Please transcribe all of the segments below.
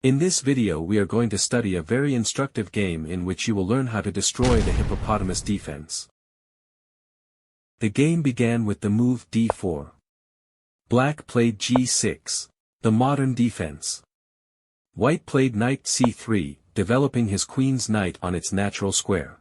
In this video we are going to study a very instructive game in which you will learn how to destroy the hippopotamus defense. The game began with the move d4. Black played g6, the modern defense. White played knight c3, developing his queen's knight on its natural square.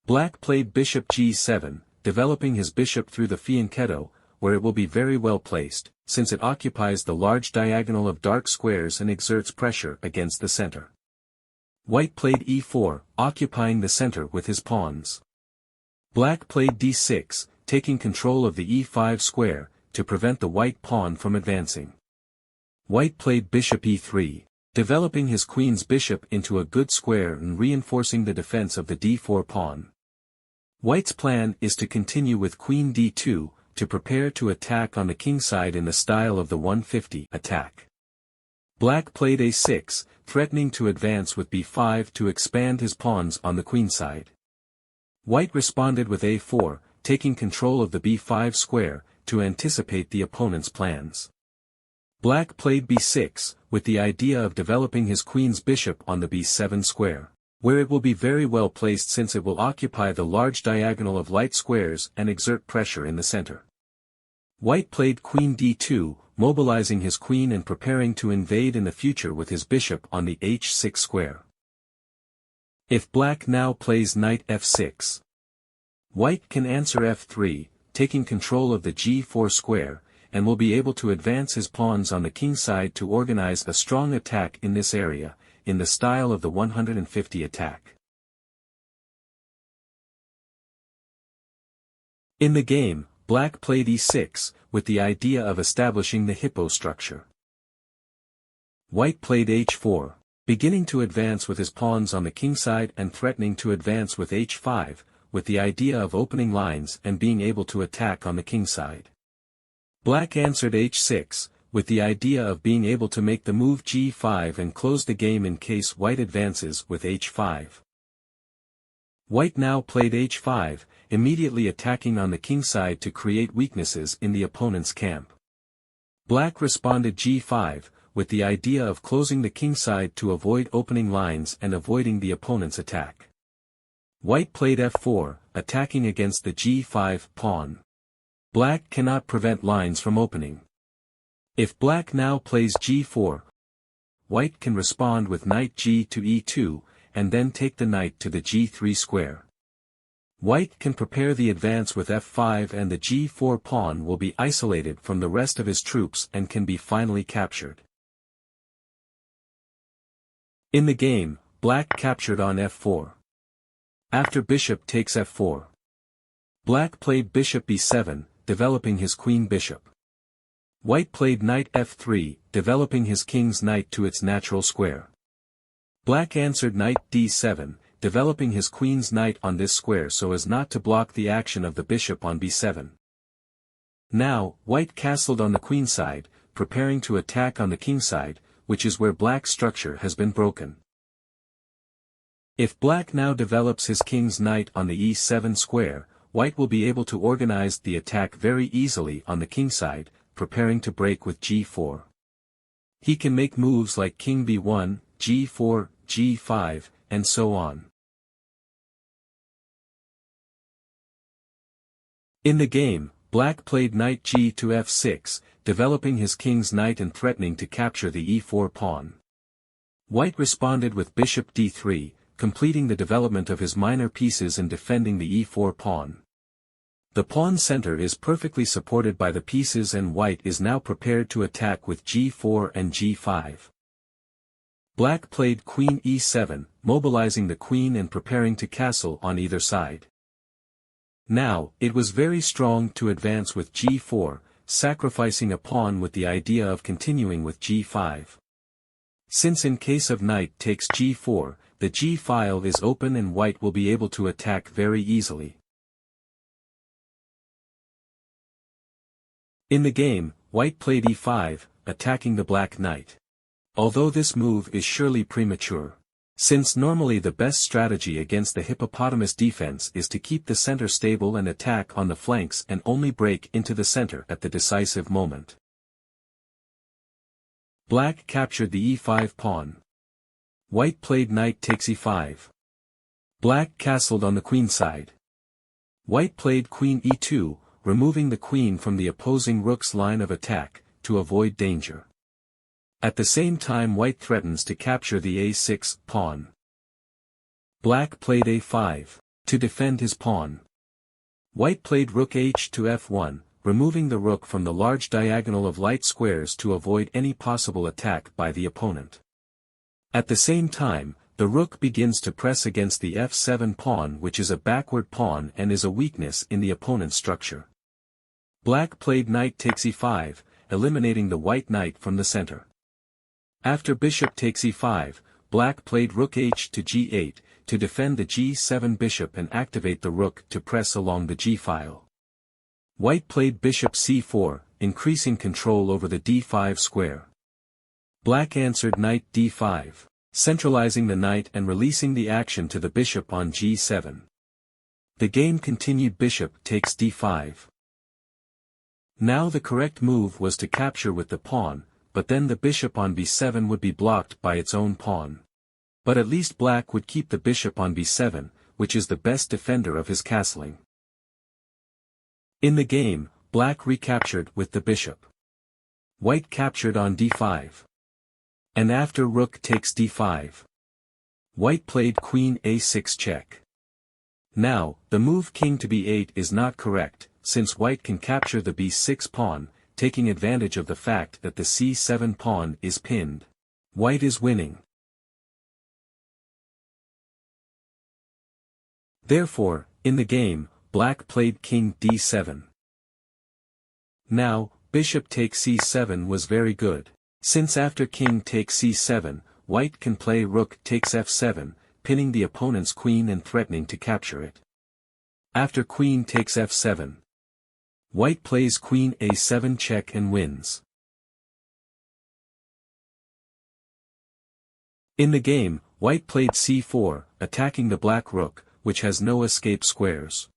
Black played bishop g7, developing his bishop through the fianchetto, where it will be very well placed, since it occupies the large diagonal of dark squares and exerts pressure against the center. White played e4, occupying the center with his pawns. Black played d6, taking control of the e5 square, to prevent the white pawn from advancing. White played bishop e3, developing his queen's bishop into a good square and reinforcing the defense of the d4 pawn. White's plan is to continue with queen d2, to prepare to attack on the king side in the style of the 150 attack. Black played a6, threatening to advance with b5 to expand his pawns on the queen side. White responded with a4, taking control of the b5 square, to anticipate the opponent's plans. Black played b6, with the idea of developing his queen's bishop on the b7 square, where it will be very well placed since it will occupy the large diagonal of light squares and exert pressure in the center. White played queen d2, mobilizing his queen and preparing to invade in the future with his bishop on the h6 square. If black now plays knight f6, white can answer f3, taking control of the g4 square, and will be able to advance his pawns on the king side to organize a strong attack in this area, in the style of the 150 attack. In the game, black played e6, with the idea of establishing the hippo structure. White played h4, beginning to advance with his pawns on the king side and threatening to advance with h5, with the idea of opening lines and being able to attack on the king side. Black answered h6, with the idea of being able to make the move g5 and close the game in case white advances with h5. White now played h5, immediately attacking on the king side to create weaknesses in the opponent's camp. Black responded g5, with the idea of closing the king side to avoid opening lines and avoiding the opponent's attack. White played f4, attacking against the g5 pawn. Black cannot prevent lines from opening. If black now plays g4, white can respond with knight g to e2, and then take the knight to the g3 square. White can prepare the advance with f5 and the g4 pawn will be isolated from the rest of his troops and can be finally captured. In the game, black captured on f4. After bishop takes f4. Black played bishop b7, developing his queen bishop. White played knight f3, developing his king's knight to its natural square. Black answered knight d7, developing his queen's knight on this square so as not to block the action of the bishop on b7. Now, white castled on the queen side, preparing to attack on the king side, which is where black's structure has been broken. If black now develops his king's knight on the e7 square, white will be able to organize the attack very easily on the king side, preparing to break with g4. He can make moves like king b1, g4, g5, and so on. In the game, black played knight g to f6, developing his king's knight and threatening to capture the e4 pawn. White responded with bishop d3, completing the development of his minor pieces and defending the e4 pawn. The pawn center is perfectly supported by the pieces and white is now prepared to attack with g4 and g5. Black played queen e7, mobilizing the queen and preparing to castle on either side. Now, it was very strong to advance with g4, sacrificing a pawn with the idea of continuing with g5. Since in case of knight takes g4, the g-file is open and white will be able to attack very easily. In the game, white played e5, attacking the black knight. Although this move is surely premature, since normally the best strategy against the hippopotamus defense is to keep the center stable and attack on the flanks and only break into the center at the decisive moment. Black captured the e5 pawn. White played knight takes e5. Black castled on the queen side. White played queen e2, removing the queen from the opposing rook's line of attack, to avoid danger. At the same time white threatens to capture the a6 pawn. Black played a5, to defend his pawn. White played rook h to f1, removing the rook from the large diagonal of light squares to avoid any possible attack by the opponent. At the same time, the rook begins to press against the f7 pawn, which is a backward pawn and is a weakness in the opponent's structure. Black played knight takes e5, eliminating the white knight from the center. After bishop takes e5, black played rook h to g8, to defend the g7 bishop and activate the rook to press along the g-file. White played bishop c4, increasing control over the d5 square. Black answered knight d5, centralizing the knight and releasing the action to the bishop on g7. The game continued. Bishop takes d5. Now the correct move was to capture with the pawn, but then the bishop on b7 would be blocked by its own pawn. But at least black would keep the bishop on b7, which is the best defender of his castling. In the game, black recaptured with the bishop. White captured on d5. And after rook takes d5. White played queen a6 check. Now, the move king to b8 is not correct, since white can capture the b6 pawn, taking advantage of the fact that the c7 pawn is pinned. White is winning. Therefore, in the game, black played king d7. Now, bishop takes c7 was very good. Since after king takes c7, white can play rook takes f7, pinning the opponent's queen and threatening to capture it. After queen takes f7, white plays queen a7 check and wins. In the game, white played c4, attacking the black rook, which has no escape squares.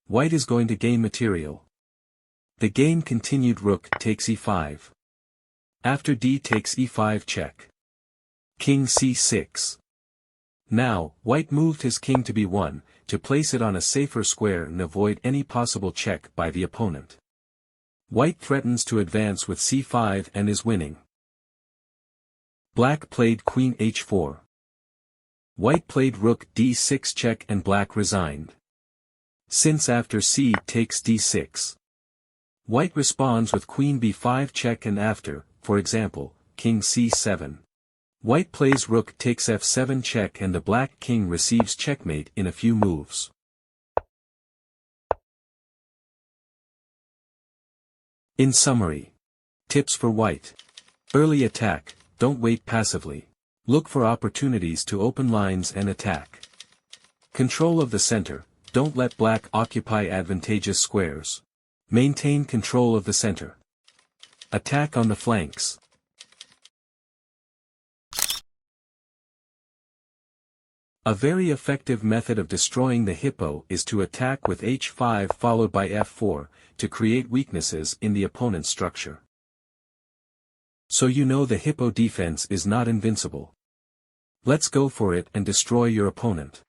White is going to gain material. The game continued. Rook takes e5. After d takes e5 check. King c6. Now, white moved his king to b1, to place it on a safer square and avoid any possible check by the opponent. White threatens to advance with c5 and is winning. Black played queen h4. White played rook d6 check and black resigned. Since after c takes d6. White responds with queen b5 check and after, for example, king c7. White plays rook takes f7 check and the black king receives checkmate in a few moves. In summary. Tips for white. Early attack, don't wait passively. Look for opportunities to open lines and attack. Control of the center, don't let black occupy advantageous squares. Maintain control of the center. Attack on the flanks. A very effective method of destroying the hippo is to attack with h5 followed by f4, to create weaknesses in the opponent's structure. So you know the hippo defense is not invincible. Let's go for it and destroy your opponent.